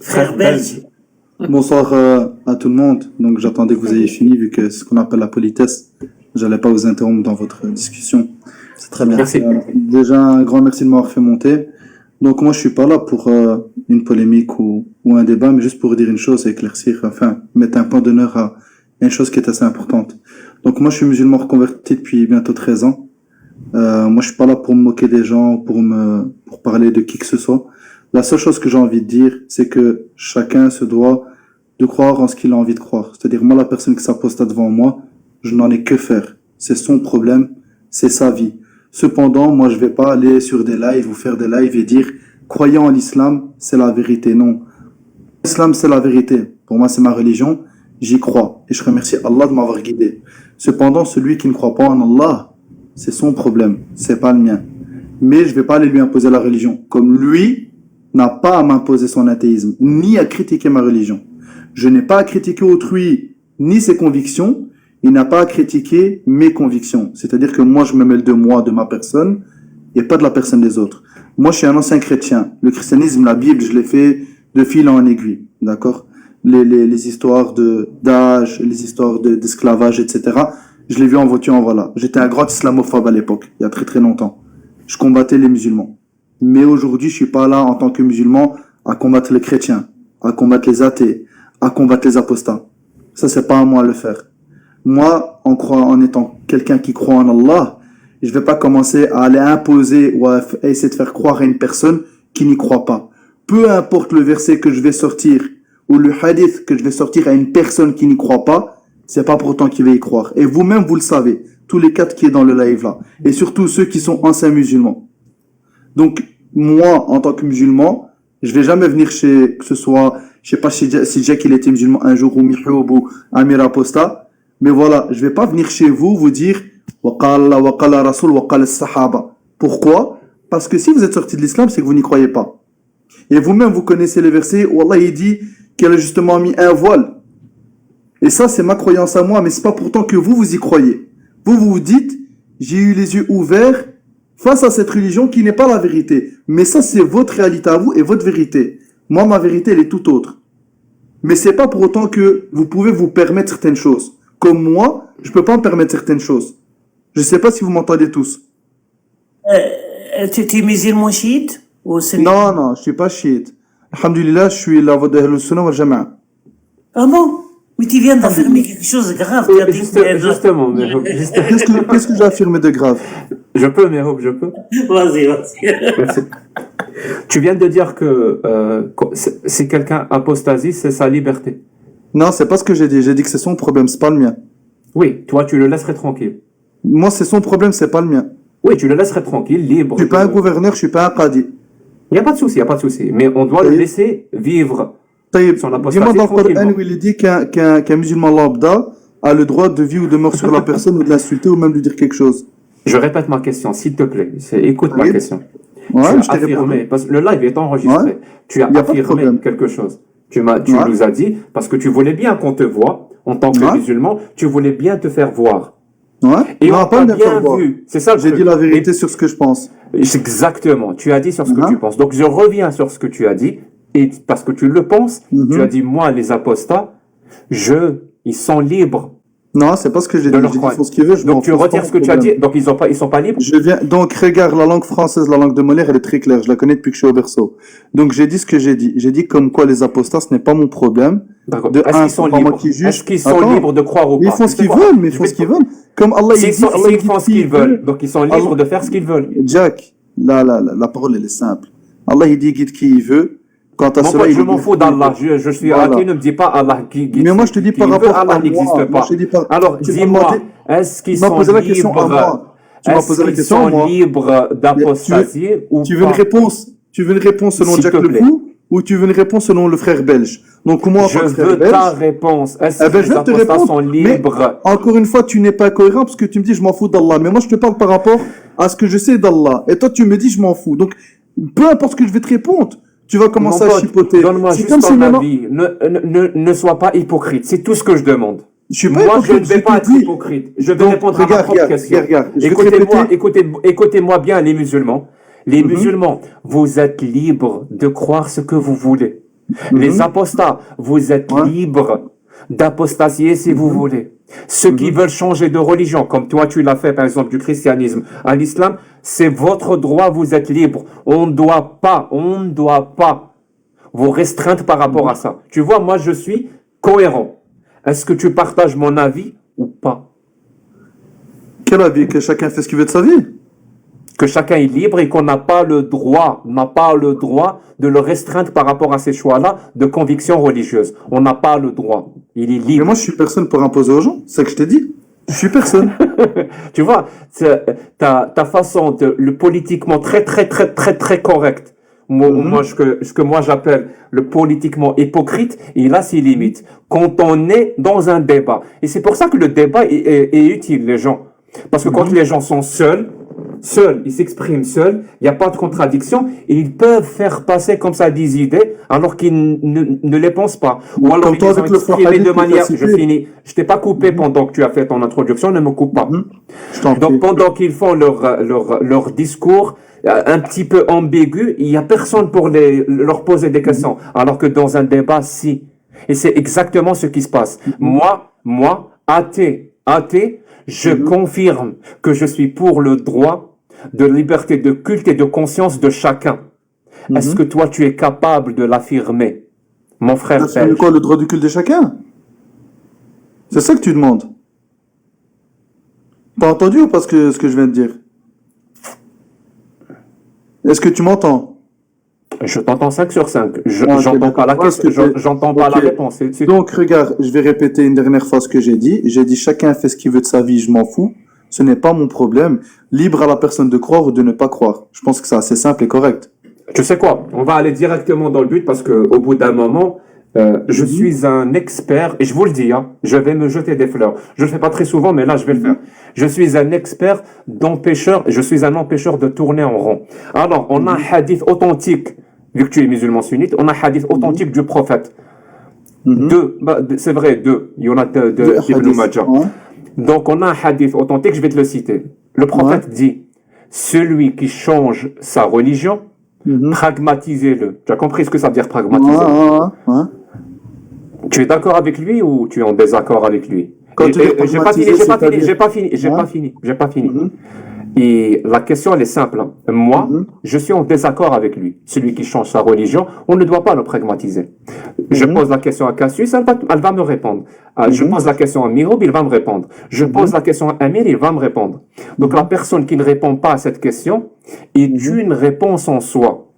Frère belge. Bonsoir à tout le monde. Donc j'attendais que vous ayez fini vu que c'est ce qu'on appelle la politesse. J'allais pas vous interrompre dans votre discussion. C'est très bien. Merci. Déjà un grand merci de m'avoir fait monter. Donc moi je suis pas là pour une polémique ou un débat, mais juste pour dire une chose, éclaircir, enfin mettre un point d'honneur à une chose qui est assez importante. Donc moi je suis musulman reconverti depuis bientôt 13 ans. Moi je suis pas là pour me moquer des gens, pour parler de qui que ce soit. La seule chose que j'ai envie de dire, c'est que chacun se doit de croire en ce qu'il a envie de croire. C'est-à-dire, moi, la personne qui s'aposta devant moi, je n'en ai que faire. C'est son problème, c'est sa vie. Cependant, moi, je vais pas aller sur des lives ou faire des lives et dire, croyant en l'islam, c'est la vérité. Non. L'islam, c'est la vérité. Pour moi, c'est ma religion. J'y crois. Et je remercie Allah de m'avoir guidé. Cependant, celui qui ne croit pas en Allah, c'est son problème. C'est pas le mien. Mais je vais pas aller lui imposer la religion. Comme lui, n'a pas à m'imposer son athéisme, ni à critiquer ma religion. Je n'ai pas à critiquer autrui, ni ses convictions, il n'a pas à critiquer mes convictions. C'est-à-dire que moi, je me mêle de moi, de ma personne, et pas de la personne des autres. Moi, je suis un ancien chrétien. Le christianisme, la Bible, je l'ai fait de fil en aiguille, d'accord? Les histoires d'âge, les histoires d'esclavage, etc. Je l'ai vu en voiture, en voilà. J'étais un grand islamophobe à l'époque, il y a très très longtemps. Je combattais les musulmans. Mais aujourd'hui, je suis pas là en tant que musulman à combattre les chrétiens, à combattre les athées, à combattre les apostats. Ça, c'est pas à moi de le faire. Moi, en étant quelqu'un qui croit en Allah, je vais pas commencer à aller imposer ou à essayer de faire croire à une personne qui n'y croit pas. Peu importe le verset que je vais sortir ou le hadith que je vais sortir à une personne qui n'y croit pas, c'est pas pour autant qu'il va y croire. Et vous-même, vous le savez, tous les quatre qui est dans le live là. Et surtout ceux qui sont anciens musulmans. Donc, moi, en tant que musulman, je vais jamais venir que ce soit, je sais pas si Jack il était musulman un jour, ou Mihoub, ou Amir Aposta, mais voilà, je vais pas venir chez vous, vous dire, waqala, waqala Rasoul, waqala Sahaba. Pourquoi? Parce que si vous êtes sorti de l'islam, c'est que vous n'y croyez pas. Et vous-même, vous connaissez les versets où Allah, il dit qu'elle a justement mis un voile. Et ça, c'est ma croyance à moi, mais c'est pas pourtant que vous y croyez. Vous vous dites, j'ai eu les yeux ouverts, face à cette religion qui n'est pas la vérité. Mais ça, c'est votre réalité à vous et votre vérité. Moi, ma vérité, elle est tout autre. Mais c'est pas pour autant que vous pouvez vous permettre certaines choses. Comme moi, je peux pas me permettre certaines choses. Je sais pas si vous m'entendez tous. Tu es musulman chiite ou Non, non, je suis pas chiite. Alhamdulillah, je suis la voix de Ahlus Sunnah wal Jama'a. Ah bon? Mais tu viens d'affirmer quelque chose de grave. Justement, Qu'est-ce que j'ai affirmé de grave? Je peux, Meroub, je peux. Vas-y. Merci. Tu viens de dire que si quelqu'un apostasie, c'est sa liberté. Non, c'est pas ce que j'ai dit. J'ai dit que c'est son problème, c'est pas le mien. Oui, toi, tu le laisserais tranquille. Moi, c'est son problème, c'est pas le mien. Oui, tu le laisserais tranquille, libre. Je suis pas un gouverneur, je suis pas un qadi. Il n'y a pas de souci, Mais on doit le laisser vivre son apostasie. Dis-moi dans le Coran où il dit qu'un musulman lambda a le droit de vie ou de mort sur la personne ou de l'insulter ou même de dire quelque chose. Je répète ma question, s'il te plaît. Écoute ma question. Ouais, tu as affirmé, parce que le live est enregistré. Ouais. Tu as affirmé quelque chose. Tu nous as dit, parce que tu voulais bien qu'on te voie, en tant que musulman, tu voulais bien te faire voir. Ouais. Et on t'a bien vu. C'est ça. J'ai dit la vérité sur ce que je pense. Exactement. Tu as dit sur ce que tu penses. Donc je reviens sur ce que tu as dit. Et parce que tu le penses, tu as dit, moi, les apostats, ils sont libres. Non, c'est pas ce que j'ai dit. Ils font ce qu'ils veulent. Donc tu retires ce que tu as dit. Donc ils sont pas libres. Donc regarde, la langue française, la langue de Molière, elle est très claire. Je la connais depuis que je suis au berceau. Donc j'ai dit ce que j'ai dit. J'ai dit comme quoi les apostats, ce n'est pas mon problème. D'accord. Est-ce qu'ils sont libres? Est-ce qu'ils sont libres de croire ou pas? Ils font ce qu'ils veulent, mais ils font ce qu'ils veulent. Comme Allah il dit. S'ils font ce qu'ils veulent, donc ils sont libres de faire ce qu'ils veulent. Jack, la parole elle est simple. Allah il dit guide qui il veut. Quant à cela, je m'en fous d'Allah. Je suis athée, ne me dis pas Allah qui guide. Mais moi, je te dis par rapport à Allah n'existe pas. Alors, dis-moi, est-ce qu'ils sont libres? Est-ce qu'ils sont libres d'apostasier ou pas? Tu veux une réponse selon Jack le Fou ou tu veux une réponse selon le frère belge? Donc, moi, je veux ta réponse. Est-ce que les apostats sont libres? Encore une fois, tu n'es pas cohérent parce que tu me dis je m'en fous d'Allah. Mais moi, je te parle par rapport à ce que je sais d'Allah. Et toi, tu me dis je m'en fous. Donc, peu importe ce que je vais te répondre, tu vas commencer à chipoter. Donne-moi juste ton avis. Ne sois pas hypocrite. C'est tout ce que je demande. Je ne vais pas être hypocrite. Je vais répondre à ma propre question. Écoutez-moi bien, les musulmans. Les musulmans, vous êtes libres de croire ce que vous voulez. Les apostats, vous êtes libres d'apostasier si vous voulez. Ceux qui veulent changer de religion, comme toi tu l'as fait par exemple du christianisme à l'islam, c'est votre droit, vous êtes libre. On ne doit pas vous restreindre par rapport à ça. Tu vois, moi je suis cohérent. Est-ce que tu partages mon avis ou pas? Quel avis? Que chacun fait ce qu'il veut de sa vie? Que chacun est libre et qu'on n'a pas le droit de le restreindre par rapport à ces choix-là de conviction religieuse. On n'a pas le droit. Il est libre. Mais moi, je suis personne pour imposer aux gens. C'est ce que je t'ai dit. Je suis personne. Tu vois, ta façon de le politiquement très correct. Moi, ce que moi j'appelle le politiquement hypocrite, il a ses limites. Quand on est dans un débat, et c'est pour ça que le débat est utile, les gens. Parce que quand les gens sont seuls, ils s'expriment seuls, il n'y a pas de contradiction, et ils peuvent faire passer comme ça des idées alors qu'ils ne les pensent pas. Ou alors ils ont exprimé de manière... Je finis. Je t'ai pas coupé pendant que tu as fait ton introduction, ne me coupe pas. Donc pendant qu'ils font leur discours un petit peu ambigu, il n'y a personne pour leur poser des questions. Alors que dans un débat, si. Et c'est exactement ce qui se passe. Moi, athée, je confirme que je suis pour le droit de liberté de culte et de conscience de chacun. Est-ce que toi, tu es capable de l'affirmer, mon frère belge? C'est quoi le droit du culte de chacun? C'est ça que tu demandes? Pas entendu ou pas ce que je viens de dire? Est-ce que tu m'entends? Je t'entends 5 sur 5. J'entends pas la question, j'entends pas la réponse. Donc, regarde, je vais répéter une dernière fois ce que j'ai dit. J'ai dit chacun fait ce qu'il veut de sa vie, je m'en fous. Ce n'est pas mon problème. Libre à la personne de croire ou de ne pas croire. Je pense que c'est assez simple et correct. Tu sais quoi? On va aller directement dans le but parce que au bout d'un moment, je suis un expert, et je vous le dis, je vais me jeter des fleurs. Je le fais pas très souvent, mais là, je vais le faire. Je suis un expert je suis un empêcheur de tourner en rond. Alors, on a un hadith authentique, vu que tu es musulman sunnite, on a un hadith authentique du prophète. C'est vrai, deux. Il y en a deux Ibn Majah. Donc, on a un hadith authentique, je vais te le citer. Le prophète dit, celui qui change sa religion, pragmatisez-le. Tu as compris ce que ça veut dire pragmatiser? Tu es d'accord avec lui ou tu es en désaccord avec lui? J'ai pas fini. Et la question, elle est simple. Moi, je suis en désaccord avec lui. Celui qui change sa religion, on ne doit pas le pragmatiser. Je pose la question à Cassius, elle va me répondre. Je pose la question à Mirob, il va me répondre. Je pose la question à Amir, il va me répondre. Donc la personne qui ne répond pas à cette question est une réponse en soi.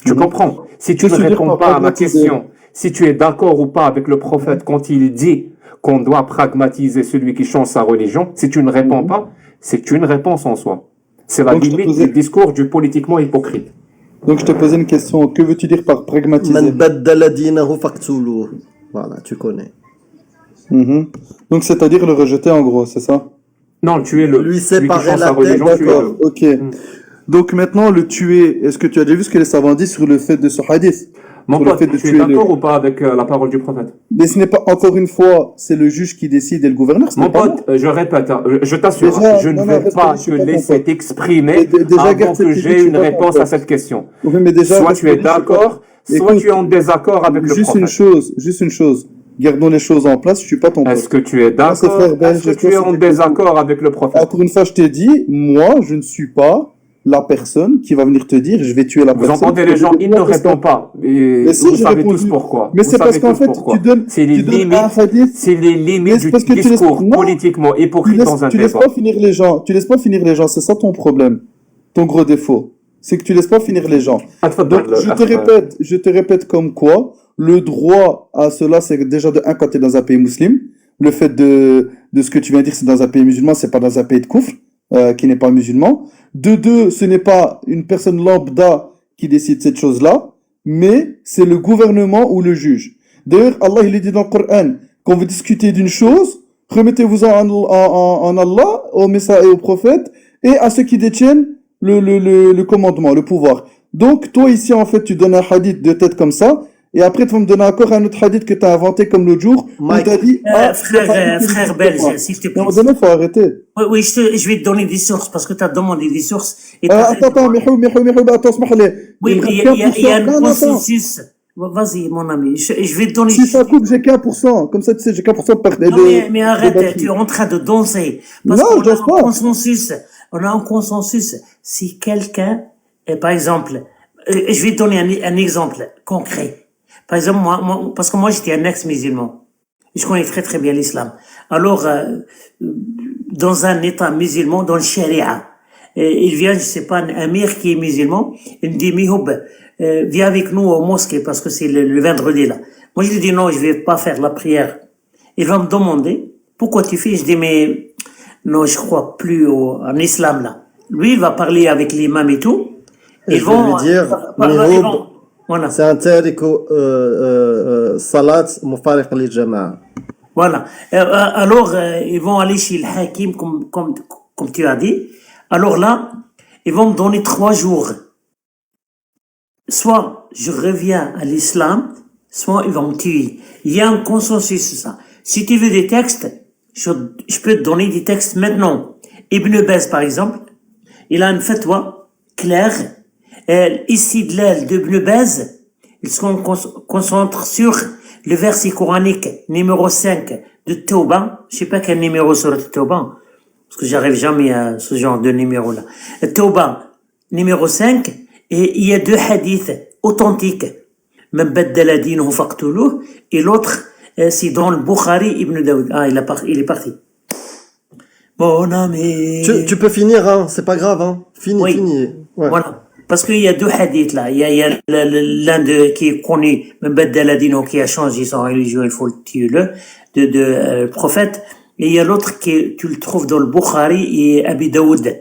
Tu comprends? Si tu ne réponds pas à ma question, si tu es d'accord ou pas avec le prophète quand il dit qu'on doit pragmatiser celui qui change sa religion, si tu ne réponds pas, c'est une réponse en soi. C'est la limite du discours du politiquement hypocrite. Donc je te posais une question, que veux-tu dire par pragmatiser? Voilà, tu connais. Donc c'est-à-dire le rejeter en gros, c'est ça? Non, tuer lui séparer la tête. D'accord, ok. Donc maintenant le tuer, est-ce que tu as déjà vu ce que les savants disent sur le fait de ce hadith? Mon pote, tu es d'accord ou pas avec la parole du prophète? Mais ce n'est pas, encore une fois, c'est le juge qui décide et le gouverneur. Mon pote, je répète, je t'assure, je ne vais pas te laisser t'exprimer avant que j'ai une réponse à cette question. Soit tu es d'accord, soit tu es en désaccord avec le prophète. Juste une chose. Gardons les choses en place, je suis pas ton pote. Est-ce que tu es d'accord? Est-ce que tu es en désaccord avec le prophète? Encore une fois, je t'ai dit, moi, je ne suis pas la personne qui va venir te dire je vais tuer la personne. Vous entendez les gens, ils ne répondent pas. Et vous savez tous pourquoi. Mais c'est parce qu'en fait, tu donnes c'est les limites du discours politiquement hypocrite dans un débat. Tu laisses pas finir les gens, c'est ça ton problème. Ton gros défaut. C'est que tu laisses pas finir les gens. Donc, je te répète comme quoi, le droit à cela, c'est déjà de un, quand tu es dans un pays musulman. Le fait de ce que tu viens de dire, c'est dans un pays musulman, c'est pas dans un pays de koufr, qui n'est pas musulman. De deux, ce n'est pas une personne lambda qui décide cette chose-là, mais c'est le gouvernement ou le juge. D'ailleurs, Allah, il dit dans le Coran, quand vous discutez d'une chose, remettez-vous en Allah, au messager et au prophète, et à ceux qui détiennent le commandement, le pouvoir. Donc, toi ici, en fait, tu donnes un hadith de tête comme ça, et après, tu vas me donner encore un autre hadith que tu as inventé comme l'autre jour, où tu as dit... frère belge, s'il te plaît. Non, il faut arrêter. Oui, je vais te donner des sources, parce que tu as demandé des sources. Attends, Mihou, attends, oui, il y a un consensus. Vas-y, mon ami, je vais te donner. Si ça coupe, j'ai qu'un pour cent. Comme ça, tu sais, j'ai qu'un pour cent par Non, mais arrête, tu es en train de danser. Parce Non, qu'on je danse a pas. un consensus. On a un consensus. Si quelqu'un, par exemple, je vais te donner un exemple concret. Par exemple, parce que moi, j'étais un ex-musulman. Je connais très très bien l'islam. Alors, dans un état musulman, dans le sharia, il vient, je sais pas, un amir qui est musulman, il me dit, Mihoub, viens avec nous au mosquée parce que c'est le vendredi là. Moi, je lui dis non, je vais pas faire la prière. Il va me demander, pourquoi tu fais? Je dis, mais non, je crois plus en islam là. Lui, il va parler avec l'imam et tout. Et je vais lui dire, Mihoub, voilà. c'est un tariqo salat mufariq li jama'a. Voilà. Alors, ils vont aller chez le hakim, comme tu as dit. Alors là, ils vont me donner 3 jours. Soit je reviens à l'islam, soit ils vont me tuer. Il y a un consensus sur ça. Si tu veux des textes, je peux te donner des textes maintenant. Ibn Baz, par exemple, il a une fatwa claire. Ici, de l'aile d'Ibn Baz, ils se concentrent sur le verset coranique numéro 5 de Tauba. Je sais pas quel numéro sur le Tauba, parce que j'arrive jamais à ce genre de numéro-là. Tauba, numéro 5, et il y a 2 hadiths authentiques. Man baddala dinahu faqtuluh, et l'autre, c'est dans le Bukhari Ibn Daoud. Ah, il est parti. Bon, ami. Tu peux finir, hein, c'est pas grave, hein. Fini, Oui. fini. Ouais. Voilà. Parce qu'il y a 2 hadiths là. Il y a l'un qui est connu, Mbaddala Dino, qui a changé son religion, il faut le tuer, de prophète. Et il y a l'autre tu le trouves dans le Bukhari et Abi Daoud.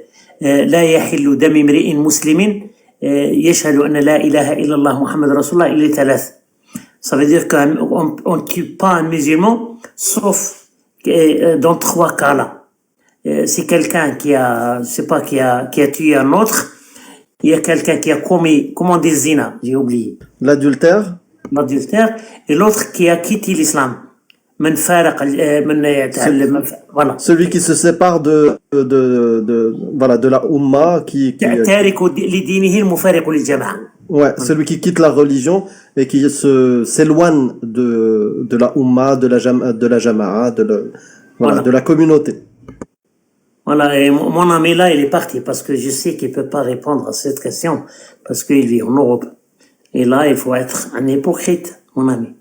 La yahillu dam imri'in muslimin yashhadu anna la ilaha illallah Muhammad Rasulullah il est 3. Ça veut dire qu'on ne tue pas un musulman, sauf dans 3 cas là. C'est quelqu'un qui a tué un autre. Il y a quelqu'un qui a commis, comment des zina, j'ai oublié. L'adultère. L'adultère. Et l'autre qui a quitté l'islam. Voilà. Celui qui se sépare voilà, de la Ummah, ouais, celui qui quitte la religion et qui s'éloigne de la Ummah, de la Jama'a, voilà, de la communauté. Voilà, et mon ami là, il est parti parce que je sais qu'il peut pas répondre à cette question parce qu'il vit en Europe. Et là, il faut être un hypocrite, mon ami.